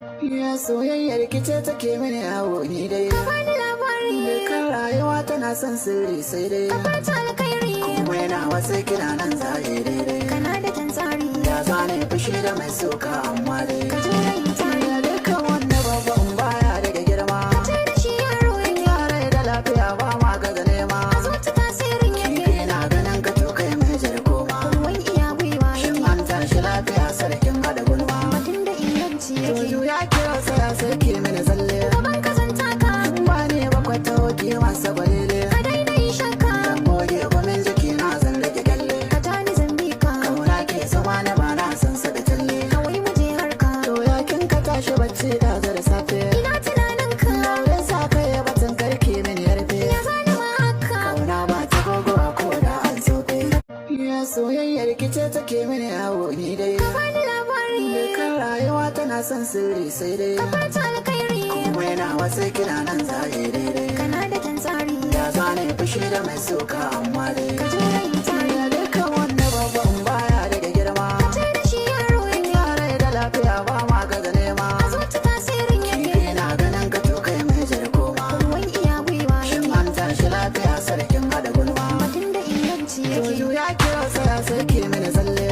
Ya soyayyar kice take mini yawo ni dai. Ka bani labari. Kan rayuwa tana son sirri sai dai. Ka fata alkhairi. Kuma yana wasu kina nan zaye daidai. Kana da kyan tsari. Ya zane fushi da mai soka amma dai. Ka jure yin tari. Ya dukkan wanda babban baya daga girma. Ka ce da shi yaro In yake. yare da lafiya ba ma ga nema. A zuci tasirin yake. Kifi na ganin ka to kai mai jarkoma. Ruwan iya gwiwa Shin yake. an tashi lafiya sarkin hada gulma. Batun da inganci yake. Jojo ya kira saya sai ke mini zalle. Gaban ka zan taka. Ba ne bakwai ta hoki masa gwalele. Ka daina yin shakka. Dan goge gwamin jiki na zan rage kyalle. Ka tani zan bi ka. Kauna ke zama na ba na san sa da talle. Kawai mu je harka. To ya kin ka tashi bacci da da safe. Ina tunanin ka. Lauren sa kai ya batun karki mini yarfe. Ya zani ma haka. Kauna ba ta gogo a ko da an sofe. Ya soyayyar kice take mini yawo ni dai. Ka bani labari. Kan rayuwa tana son sirri sai dai. Ka fata alkhairi. Kuma yana wasu kina nan zaye daidai. Kana da kyan tsari. Ya zane fushi da mai soka amma dai. Ka jure yin tari. Ya dukkan wanda babban baya daga girma. Ce da shi yaro yake. Yare da lafiya ba ma ga nema. A zuci tasirin yake. Kifi na ganin ka to kai mai jarkoma. Ruwan iya gwiwa Shin yake. an tashi lafiya sarkin hada gulma. Batun da inganci yake. Jojo ya kira saya sai ke mini zalle.